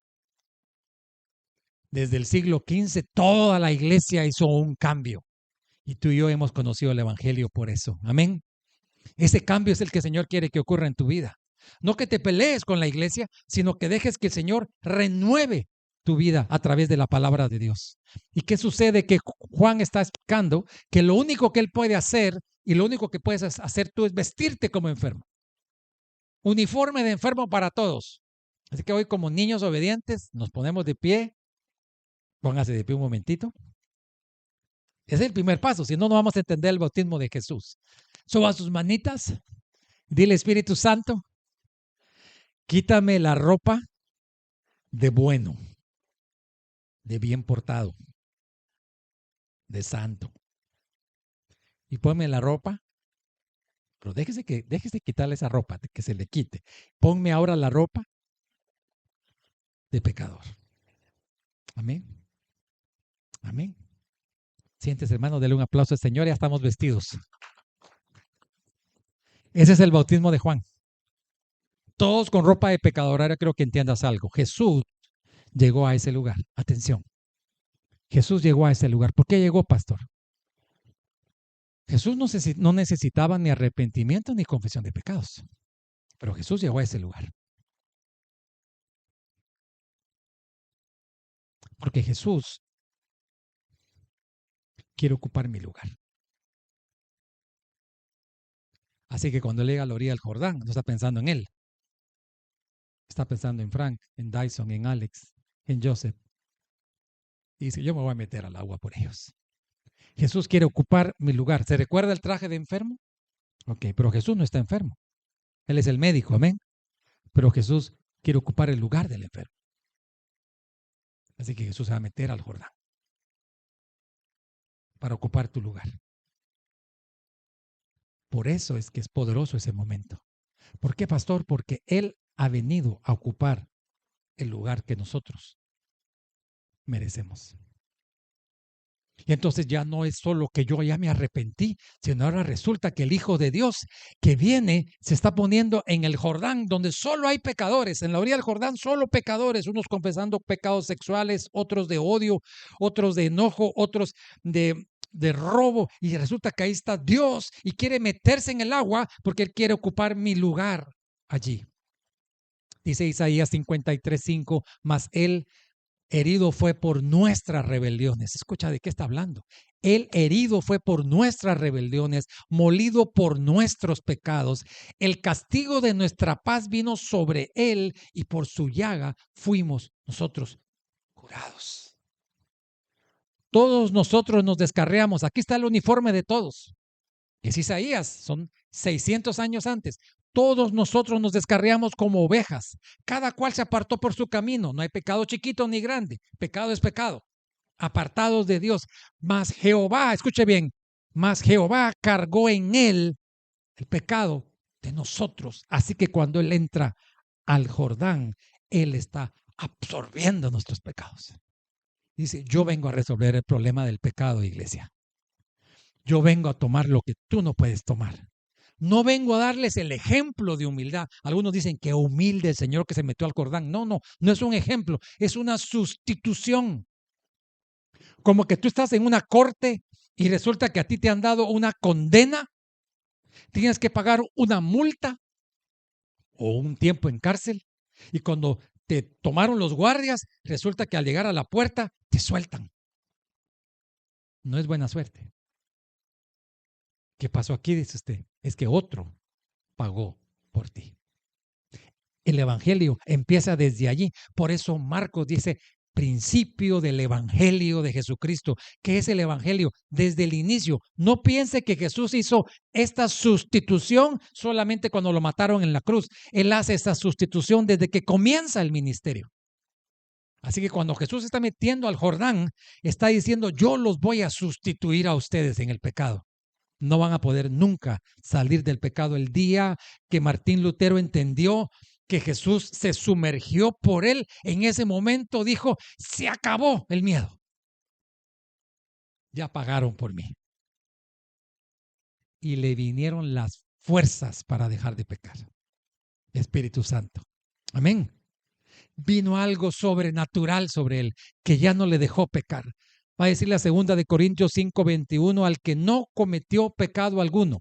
Desde el siglo XV, toda la iglesia hizo un cambio. Y tú y yo hemos conocido el Evangelio por eso. Amén. Ese cambio es el que el Señor quiere que ocurra en tu vida. No que te pelees con la iglesia, sino que dejes que el Señor renueve tu vida a través de la palabra de Dios. ¿Y qué sucede? Que Juan está explicando que lo único que él puede hacer y lo único que puedes hacer tú es vestirte como enfermo. Uniforme de enfermo para todos. Así que hoy, como niños obedientes, nos ponemos de pie. Póngase de pie un momentito. Ese es el primer paso, si no, no vamos a entender el bautismo de Jesús. Suba sus manitas, dile Espíritu Santo, quítame la ropa de bueno, de bien portado, de santo. Y ponme la ropa, pero déjese quitarle esa ropa, que se le quite. Ponme ahora la ropa de pecador. Amén. Amén. Siéntese, hermano, dele un aplauso al Señor, ya estamos vestidos. Ese es el bautismo de Juan. Todos con ropa de pecador. Ahora creo que entiendas algo. Jesús llegó a ese lugar. Atención. Jesús llegó a ese lugar. ¿Por qué llegó, pastor? Jesús no necesitaba ni arrepentimiento ni confesión de pecados. Pero Jesús llegó a ese lugar. Porque Jesús quiere ocupar mi lugar. Así que cuando llega a la orilla del Jordán, no está pensando en él. Está pensando en Frank, en Dyson, en Alex, en Joseph. Y dice, yo me voy a meter al agua por ellos. Jesús quiere ocupar mi lugar. ¿Se recuerda el traje de enfermo? Ok, pero Jesús no está enfermo. Él es el médico, amén. Pero Jesús quiere ocupar el lugar del enfermo. Así que Jesús se va a meter al Jordán para ocupar tu lugar. Por eso es que es poderoso ese momento. ¿Por qué, pastor? Porque Él ha venido a ocupar el lugar que nosotros merecemos. Y entonces ya no es solo que yo ya me arrepentí, sino ahora resulta que el Hijo de Dios que viene se está poniendo en el Jordán, donde solo hay pecadores, en la orilla del Jordán solo pecadores, unos confesando pecados sexuales, otros de odio, otros de enojo, otros de robo, y resulta que ahí está Dios y quiere meterse en el agua porque Él quiere ocupar mi lugar allí. Dice Isaías 53:5, mas Él herido fue por nuestras rebeliones. Escucha de qué está hablando. Él herido fue por nuestras rebeliones, molido por nuestros pecados. El castigo de nuestra paz vino sobre él y por su llaga fuimos nosotros curados. Todos nosotros nos descarriamos. Aquí está el uniforme de todos. Es Isaías, son 600 años antes. Todos nosotros nos descarriamos como ovejas. Cada cual se apartó por su camino. No hay pecado chiquito ni grande. Pecado es pecado. Apartados de Dios. Mas Jehová, escuche bien, mas Jehová cargó en él el pecado de nosotros. Así que cuando él entra al Jordán, él está absorbiendo nuestros pecados. Dice, yo vengo a resolver el problema del pecado, iglesia. Yo vengo a tomar lo que tú no puedes tomar. No vengo a darles el ejemplo de humildad. Algunos dicen que humilde el Señor que se metió al Jordán. No, no, no es un ejemplo, es una sustitución. Como que tú estás en una corte y resulta que a ti te han dado una condena, tienes que pagar una multa o un tiempo en cárcel. Y cuando te tomaron los guardias, resulta que al llegar a la puerta te sueltan. No es buena suerte. ¿Qué pasó aquí? Dice usted. Es que otro pagó por ti. El evangelio empieza desde allí. Por eso Marcos dice principio del evangelio de Jesucristo. ¿Qué es el evangelio? Desde el inicio. No piense que Jesús hizo esta sustitución solamente cuando lo mataron en la cruz. Él hace esta sustitución desde que comienza el ministerio. Así que cuando Jesús se está metiendo al Jordán, está diciendo, yo los voy a sustituir a ustedes en el pecado. No van a poder nunca salir del pecado. El día que Martín Lutero entendió que Jesús se sumergió por él, en ese momento dijo, se acabó el miedo. Ya pagaron por mí. Y le vinieron las fuerzas para dejar de pecar. Espíritu Santo. Amén. Vino algo sobrenatural sobre él, que ya no le dejó pecar. Va a decir la segunda de Corintios 5:21, al que no cometió pecado alguno.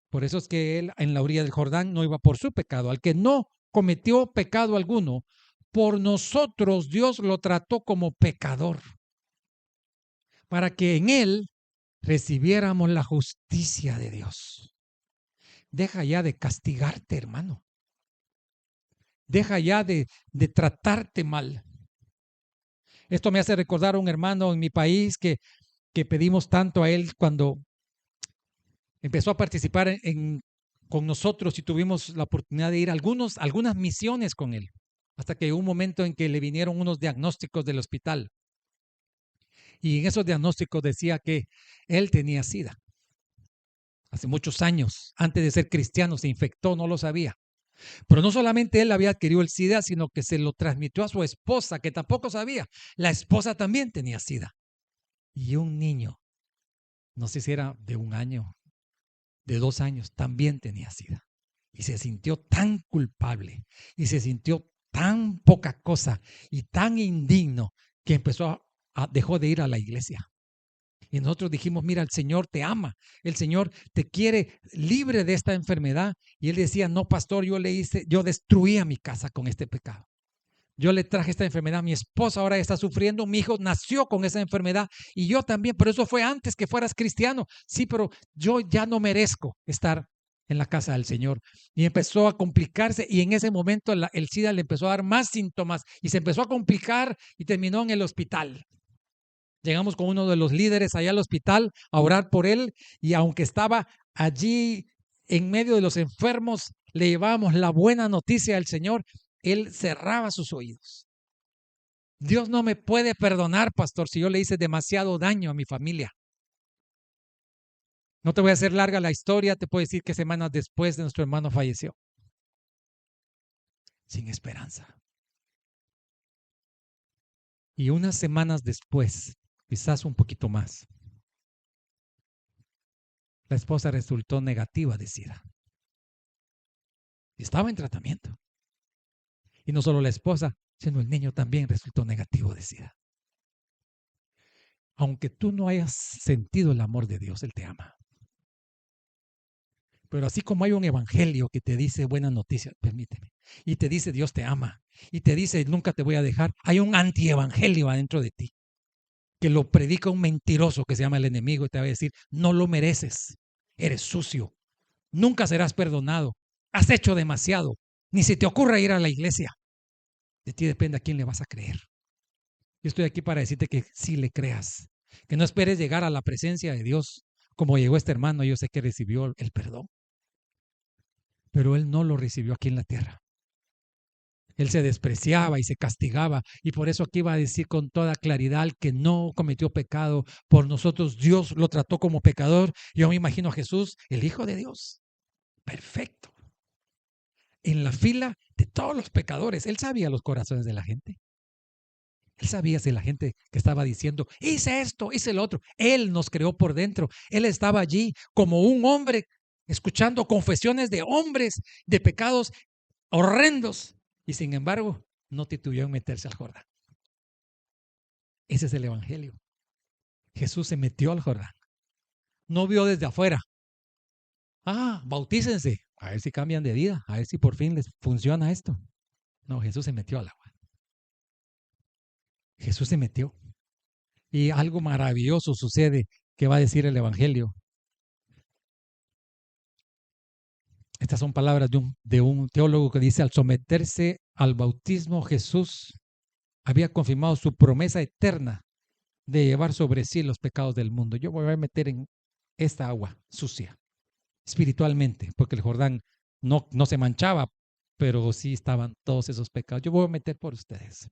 Por eso es que él en la orilla del Jordán no iba por su pecado. Al que no cometió pecado alguno, por nosotros Dios lo trató como pecador, para que en él recibiéramos la justicia de Dios. Deja ya de castigarte, hermano. Deja ya de tratarte mal. Esto me hace recordar a un hermano en mi país que pedimos tanto a él cuando empezó a participar con nosotros y tuvimos la oportunidad de ir a algunas misiones con él, hasta que hubo un momento en que le vinieron unos diagnósticos del hospital. Y en esos diagnósticos decía que él tenía SIDA. Hace muchos años, antes de ser cristiano, se infectó, no lo sabía. Pero no solamente él había adquirido el SIDA, sino que se lo transmitió a su esposa, que tampoco sabía. La esposa también tenía SIDA. Y un niño, no sé si era de 1 año, de 2 años, también tenía SIDA. Y se sintió tan culpable y se sintió tan poca cosa y tan indigno que dejó de ir a la iglesia. Y nosotros dijimos, mira, el Señor te ama, el Señor te quiere libre de esta enfermedad. Y él decía, no, pastor, yo destruía mi casa con este pecado. Yo le traje esta enfermedad, mi esposa ahora está sufriendo, mi hijo nació con esa enfermedad y yo también, pero eso fue antes que fueras cristiano. Sí, pero yo ya no merezco estar en la casa del Señor. Y empezó a complicarse y en ese momento el SIDA le empezó a dar más síntomas y se empezó a complicar y terminó en el hospital. Llegamos con uno de los líderes allá al hospital a orar por él y aunque estaba allí en medio de los enfermos, le llevábamos la buena noticia al Señor. Él cerraba sus oídos. Dios no me puede perdonar, pastor, si yo le hice demasiado daño a mi familia. No te voy a hacer larga la historia, te puedo decir que semanas después de nuestro hermano falleció. Sin esperanza. Y unas semanas después, quizás un poquito más, la esposa resultó negativa de SIDA. Estaba en tratamiento. Y no solo la esposa, sino el niño también resultó negativo de SIDA. Aunque tú no hayas sentido el amor de Dios, Él te ama. Pero así como hay un evangelio que te dice buenas noticias, permíteme, y te dice Dios te ama, y te dice nunca te voy a dejar, hay un antievangelio adentro de ti, que lo predica un mentiroso que se llama el enemigo y te va a decir, no lo mereces, eres sucio, nunca serás perdonado, has hecho demasiado, ni se te ocurra ir a la iglesia. De ti depende a quién le vas a creer. Yo estoy aquí para decirte que sí le creas, que no esperes llegar a la presencia de Dios como llegó este hermano. Yo sé que recibió el perdón, pero él no lo recibió aquí en la tierra. Él se despreciaba y se castigaba, y por eso aquí va a decir con toda claridad, el que no cometió pecado por nosotros, Dios lo trató como pecador. Yo me imagino a Jesús, el Hijo de Dios, perfecto, en la fila de todos los pecadores. Él sabía los corazones de la gente. Él sabía si la gente que estaba diciendo, hice esto, hice lo otro. Él nos creó por dentro. Él estaba allí como un hombre, escuchando confesiones de hombres de pecados horrendos. Y sin embargo, no titubeó en meterse al Jordán. Ese es el evangelio. Jesús se metió al Jordán. No vio desde afuera. Bautícense. A ver si cambian de vida. A ver si por fin les funciona esto. No, Jesús se metió al agua. Jesús se metió. Y algo maravilloso sucede que va a decir el evangelio. Estas son palabras de un teólogo que dice, al someterse al bautismo, Jesús había confirmado su promesa eterna de llevar sobre sí los pecados del mundo. Yo voy a meter en esta agua sucia, espiritualmente, porque el Jordán no se manchaba, pero sí estaban todos esos pecados. Yo voy a meter por ustedes.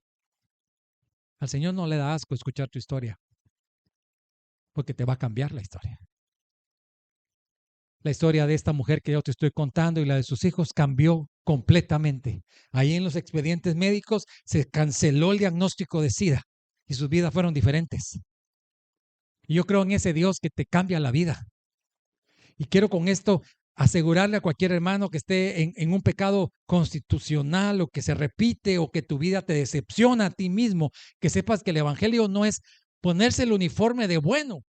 Al Señor no le da asco escuchar tu historia, porque te va a cambiar la historia. La historia de esta mujer que yo te estoy contando y la de sus hijos cambió completamente. Ahí en los expedientes médicos se canceló el diagnóstico de SIDA y sus vidas fueron diferentes. Y yo creo en ese Dios que te cambia la vida. Y quiero con esto asegurarle a cualquier hermano que esté en un pecado constitucional o que se repite o que tu vida te decepciona a ti mismo, que sepas que el evangelio no es ponerse el uniforme de bueno.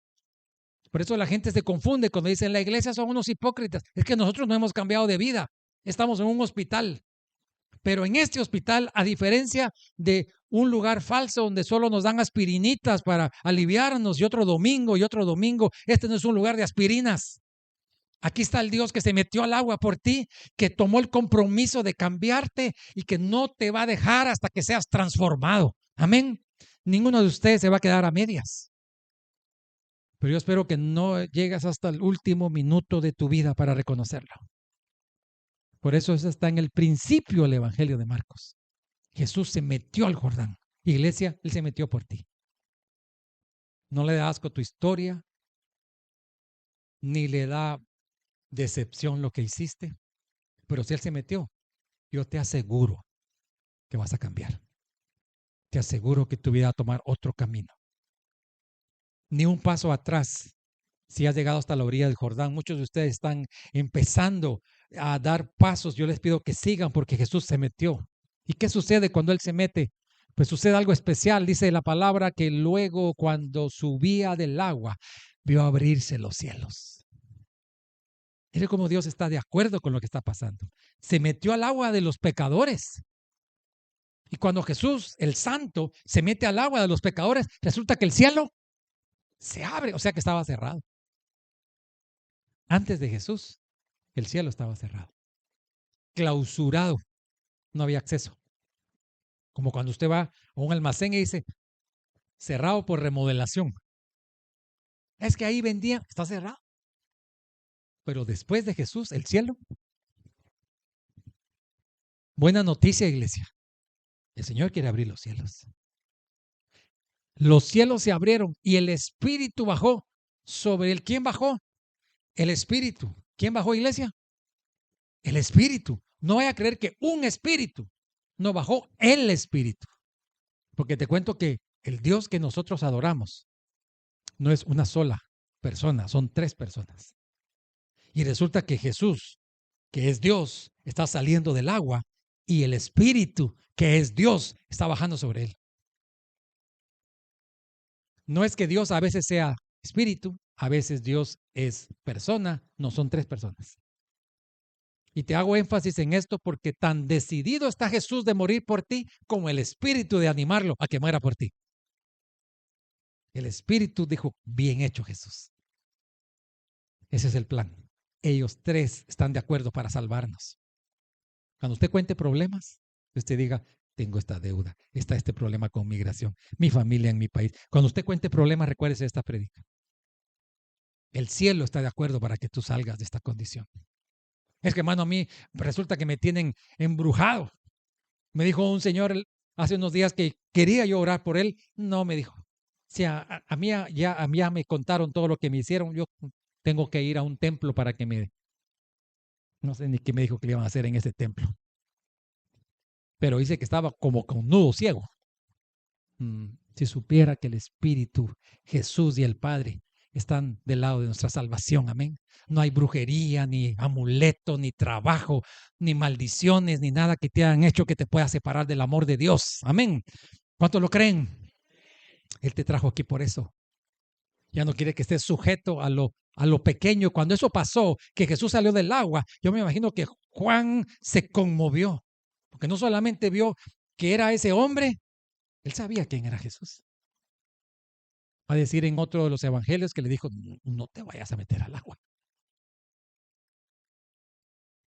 Por eso la gente se confunde cuando dicen la iglesia son unos hipócritas. Es que nosotros no hemos cambiado de vida. Estamos en un hospital. Pero en este hospital, a diferencia de un lugar falso donde solo nos dan aspirinitas para aliviarnos y otro domingo, este no es un lugar de aspirinas. Aquí está el Dios que se metió al agua por ti, que tomó el compromiso de cambiarte y que no te va a dejar hasta que seas transformado. Amén. Ninguno de ustedes se va a quedar a medias. Pero yo espero que no llegues hasta el último minuto de tu vida para reconocerlo. Por eso eso está en el principio del Evangelio de Marcos. Jesús se metió al Jordán. Iglesia, Él se metió por ti. No le da asco tu historia, ni le da decepción lo que hiciste, pero si Él se metió, yo te aseguro que vas a cambiar. Te aseguro que tu vida va a tomar otro camino. Ni un paso atrás. Si has llegado hasta la orilla del Jordán, muchos de ustedes están empezando a dar pasos. Yo les pido que sigan porque Jesús se metió. ¿Y qué sucede cuando Él se mete? Pues sucede algo especial. Dice la palabra que luego cuando subía del agua, vio abrirse los cielos. Mire cómo Dios está de acuerdo con lo que está pasando. Se metió al agua de los pecadores. Y cuando Jesús, el santo, se mete al agua de los pecadores, resulta que el cielo se abre, o sea que estaba cerrado. Antes de Jesús, el cielo estaba cerrado, clausurado, no había acceso. Como cuando usted va a un almacén y dice, cerrado por remodelación. Es que ahí vendían, está cerrado. Pero después de Jesús, el cielo. Buena noticia, iglesia. El Señor quiere abrir los cielos. Los cielos se abrieron y el Espíritu bajó. ¿Sobre el quién bajó? El Espíritu. ¿Quién bajó, iglesia? El Espíritu. No vaya a creer que un Espíritu. No, bajó el Espíritu. Porque te cuento que el Dios que nosotros adoramos no es una sola persona, son tres personas. Y resulta que Jesús, que es Dios, está saliendo del agua y el Espíritu, que es Dios, está bajando sobre él. No es que Dios a veces sea espíritu, a veces Dios es persona, no son tres personas. Y te hago énfasis en esto porque tan decidido está Jesús de morir por ti como el Espíritu de animarlo a que muera por ti. El Espíritu dijo, bien hecho Jesús. Ese es el plan. Ellos tres están de acuerdo para salvarnos. Cuando usted cuente problemas, usted diga, tengo esta deuda, está este problema con migración, mi familia en mi país. Cuando usted cuente problemas, recuérdese esta predica. El cielo está de acuerdo para que tú salgas de esta condición. Es que, hermano, a mí resulta que me tienen embrujado. Me dijo un señor hace unos días que quería yo orar por él. No, me dijo. Si a mí ya me contaron todo lo que me hicieron, yo tengo que ir a un templo para que me... No sé ni qué me dijo que le iban a hacer en ese templo. Pero dice que estaba como con nudo ciego. Si supiera que el Espíritu, Jesús y el Padre están del lado de nuestra salvación, amén. No hay brujería, ni amuleto, ni trabajo, ni maldiciones, ni nada que te hayan hecho que te pueda separar del amor de Dios, amén. ¿Cuántos lo creen? Él te trajo aquí por eso. Ya no quiere que estés sujeto a lo pequeño. Cuando eso pasó, que Jesús salió del agua, yo me imagino que Juan se conmovió, porque no solamente vio que era ese hombre, él sabía quién era Jesús. Va a decir en otro de los evangelios que le dijo, no te vayas a meter al agua.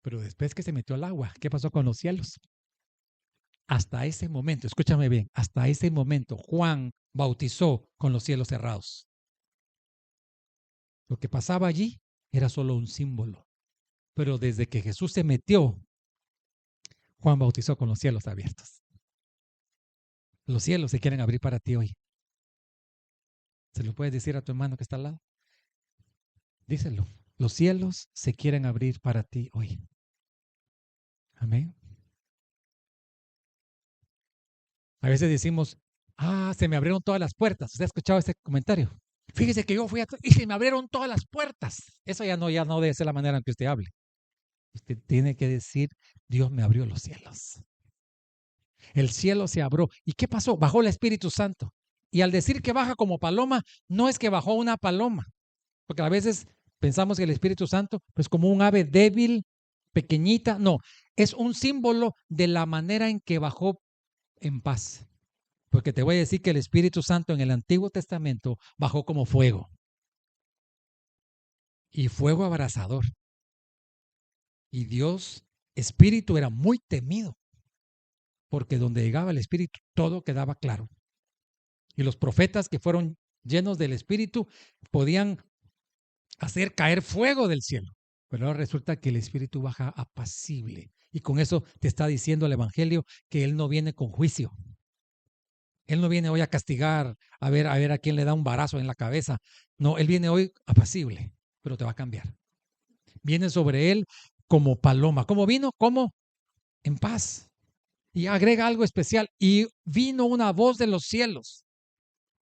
Pero después que se metió al agua, ¿qué pasó con los cielos? Hasta ese momento, escúchame bien, hasta ese momento Juan bautizó con los cielos cerrados. Lo que pasaba allí era solo un símbolo. Pero desde que Jesús se metió, Juan bautizó con los cielos abiertos. Los cielos se quieren abrir para ti hoy. ¿Se lo puedes decir a tu hermano que está al lado? Díselo. Los cielos se quieren abrir para ti hoy. Amén. A veces decimos, se me abrieron todas las puertas. ¿Usted ha escuchado este comentario? Fíjese que yo fui y se me abrieron todas las puertas. Eso ya no debe ser la manera en que usted hable. Usted tiene que decir, Dios me abrió los cielos. El cielo se abrió. ¿Y qué pasó? Bajó el Espíritu Santo. Y al decir que baja como paloma, no es que bajó una paloma. Porque a veces pensamos que el Espíritu Santo es como un ave débil, pequeñita. No, es un símbolo de la manera en que bajó en paz. Porque te voy a decir que el Espíritu Santo en el Antiguo Testamento bajó como fuego. Y fuego abrasador. Y Dios, Espíritu, era muy temido. Porque donde llegaba el Espíritu, todo quedaba claro. Y los profetas que fueron llenos del Espíritu podían hacer caer fuego del cielo. Pero ahora resulta que el Espíritu baja apacible. Y con eso te está diciendo el Evangelio que Él no viene con juicio. Él no viene hoy a castigar, a ver a quién le da un varazo en la cabeza. No, Él viene hoy apacible, pero te va a cambiar. Viene sobre Él como paloma. ¿Cómo vino? ¿Cómo? En paz. Y agrega algo especial. Y vino una voz de los cielos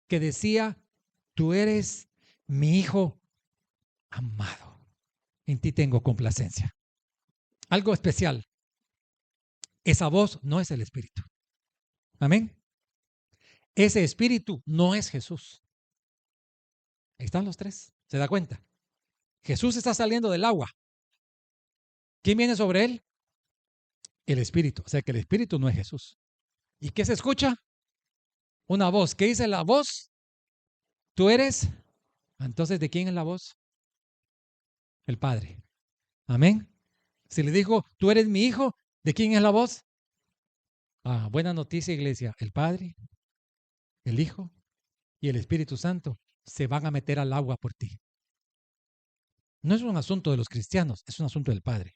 que decía, tú eres mi hijo amado. En ti tengo complacencia. Algo especial. Esa voz no es el Espíritu. Amén. Ese Espíritu no es Jesús. Ahí están los tres. ¿Se da cuenta? Jesús está saliendo del agua. ¿Quién viene sobre él? El Espíritu. O sea que el Espíritu no es Jesús. ¿Y qué se escucha? Una voz. ¿Qué dice la voz? Tú eres. Entonces, ¿de quién es la voz? El Padre. Amén. Si le dijo, tú eres mi hijo, ¿de quién es la voz? Buena noticia, iglesia. El Padre, el Hijo y el Espíritu Santo se van a meter al agua por ti. No es un asunto de los cristianos, es un asunto del Padre,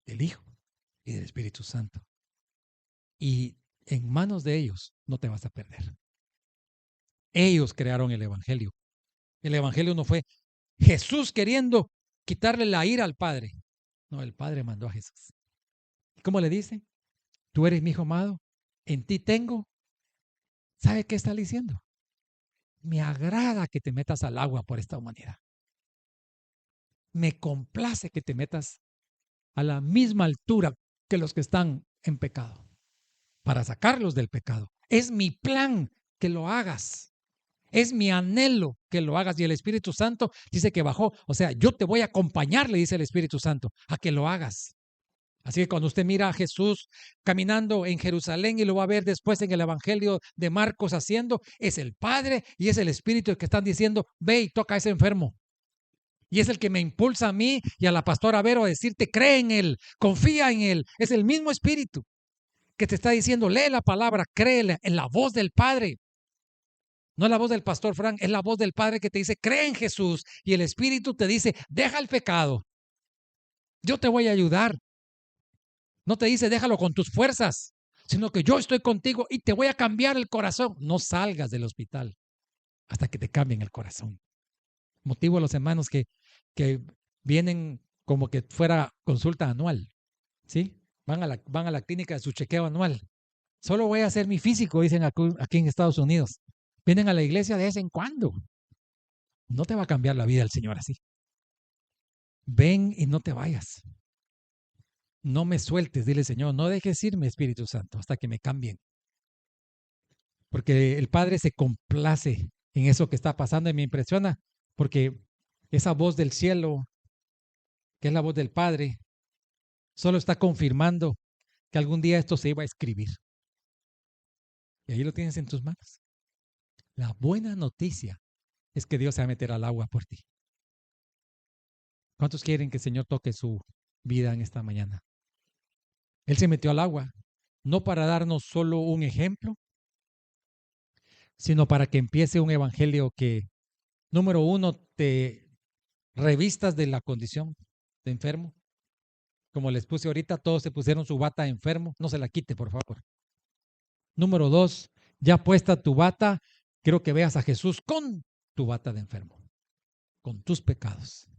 del Hijo y del Espíritu Santo. Y en manos de ellos no te vas a perder. Ellos crearon el Evangelio. El Evangelio no fue Jesús queriendo quitarle la ira al Padre. No, el Padre mandó a Jesús. ¿Y cómo le dice? Tú eres mi hijo amado, en ti tengo ¿Sabe qué está diciendo? Me agrada que te metas al agua por esta humanidad. Me complace que te metas a la misma altura que los que están en pecado, para sacarlos del pecado. Es mi plan que lo hagas. Es mi anhelo que lo hagas. Y el Espíritu Santo dice que bajó. O sea, yo te voy a acompañar, le dice el Espíritu Santo, a que lo hagas. Así que cuando usted mira a Jesús caminando en Jerusalén y lo va a ver después en el Evangelio de Marcos haciendo, es el Padre y es el Espíritu el que están diciendo, ve y toca a ese enfermo. Y es el que me impulsa a mí y a la pastora Vero a decirte, cree en Él, confía en Él. Es el mismo Espíritu que te está diciendo, lee la palabra, créele en la voz del Padre. No es la voz del pastor Frank, es la voz del Padre que te dice, cree en Jesús. Y el Espíritu te dice, deja el pecado. Yo te voy a ayudar. No te dice, déjalo con tus fuerzas, sino que yo estoy contigo y te voy a cambiar el corazón. No salgas del hospital hasta que te cambien el corazón. Motivo a los hermanos que vienen como que fuera consulta anual, ¿sí? Van a la clínica de su chequeo anual. Solo voy a hacer mi físico, dicen aquí en Estados Unidos. Vienen a la iglesia de vez en cuando. No te va a cambiar la vida el Señor así. Ven y no te vayas. No me sueltes, dile Señor, no dejes irme, Espíritu Santo, hasta que me cambien. Porque el Padre se complace en eso que está pasando y me impresiona, porque esa voz del cielo, que es la voz del Padre, solo está confirmando que algún día esto se iba a escribir. Y ahí lo tienes en tus manos. La buena noticia es que Dios se va a meter al agua por ti. ¿Cuántos quieren que el Señor toque su vida en esta mañana? Él se metió al agua, no para darnos solo un ejemplo, sino para que empiece un evangelio que, número uno, te revistas de la condición de enfermo. Como les puse ahorita, todos se pusieron su bata de enfermo. No se la quite, por favor. Número dos, ya puesta tu bata, quiero que veas a Jesús con tu bata de enfermo, con tus pecados.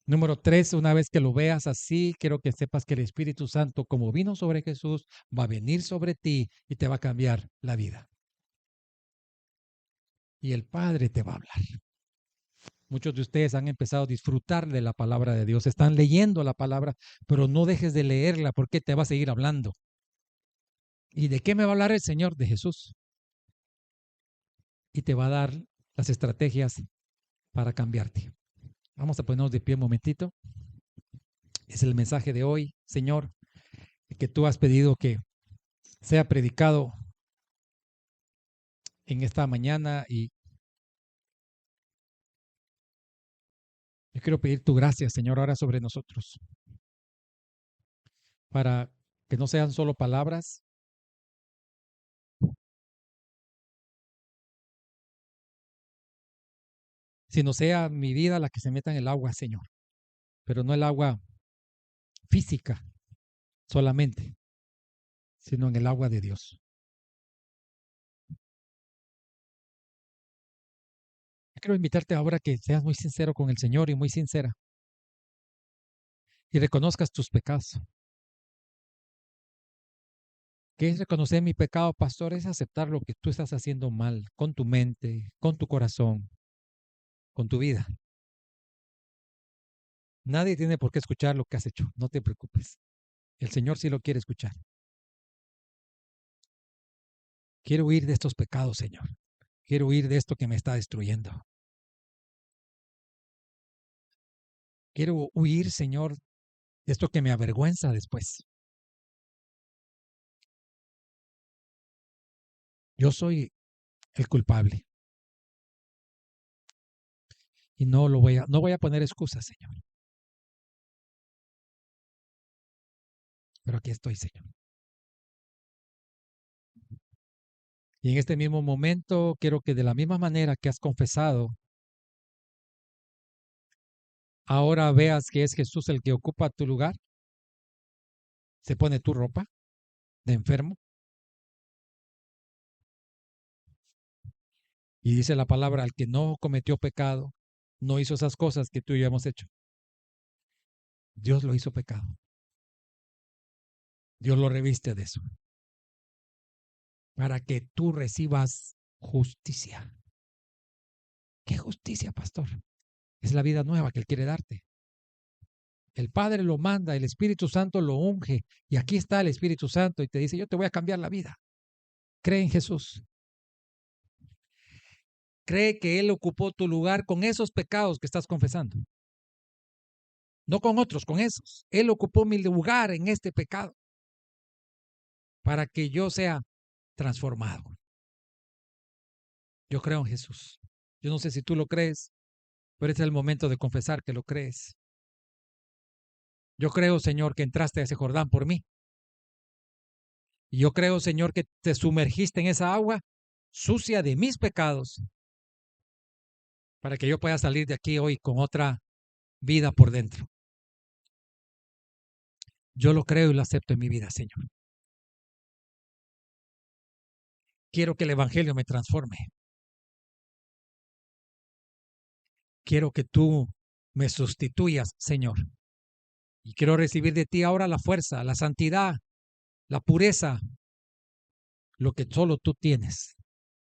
Número tres, una vez que lo veas así, quiero que sepas que el Espíritu Santo, como vino sobre Jesús, va a venir sobre ti y te va a cambiar la vida. Y el Padre te va a hablar. Muchos de ustedes han empezado a disfrutar de la palabra de Dios, están leyendo la palabra, pero no dejes de leerla porque te va a seguir hablando. ¿Y de qué me va a hablar el Señor? De Jesús. Y te va a dar las estrategias para cambiarte. Vamos a ponernos de pie un momentito. Es el mensaje de hoy, Señor, que tú has pedido que sea predicado en esta mañana y yo quiero pedir tu gracia, Señor, ahora sobre nosotros, para que no sean solo palabras, sino sea mi vida la que se meta en el agua, Señor, pero no el agua física solamente, sino en el agua de Dios. Yo quiero invitarte ahora que seas muy sincero con el Señor y muy sincera y reconozcas tus pecados. ¿Qué es reconocer mi pecado, pastor? Es aceptar lo que tú estás haciendo mal con tu mente, con tu corazón, con tu vida. Nadie tiene por qué escuchar lo que has hecho, no te preocupes. El Señor sí lo quiere escuchar. Quiero huir de estos pecados, Señor. Quiero huir de esto que me está destruyendo. Quiero huir, Señor, de esto que me avergüenza después. Yo soy el culpable y no voy a poner excusas, Señor. Pero aquí estoy, Señor. Y en este mismo momento quiero que de la misma manera que has confesado, ahora veas que es Jesús el que ocupa tu lugar, se pone tu ropa de enfermo y dice la palabra, al que no cometió pecado, no hizo esas cosas que tú y yo hemos hecho. Dios lo hizo pecado. Dios lo reviste de eso. para que tú recibas justicia. ¿Qué justicia, pastor? Es la vida nueva que Él quiere darte. El Padre lo manda, el Espíritu Santo lo unge, y aquí está el Espíritu Santo y te dice, yo te voy a cambiar la vida. Cree en Jesús. Cree que Él ocupó tu lugar con esos pecados que estás confesando. No con otros, con esos. Él ocupó mi lugar en este pecado para que yo sea transformado. Yo creo en Jesús. Yo no sé si tú lo crees, pero este es el momento de confesar que lo crees. Yo creo, Señor, que entraste a ese Jordán por mí. Y yo creo, Señor, que te sumergiste en esa agua sucia de mis pecados para que yo pueda salir de aquí hoy con otra vida por dentro. Yo lo creo y lo acepto en mi vida, Señor. Quiero que el Evangelio me transforme. Quiero que tú me sustituyas, Señor. Y quiero recibir de ti ahora la fuerza, la santidad, la pureza, lo que solo tú tienes.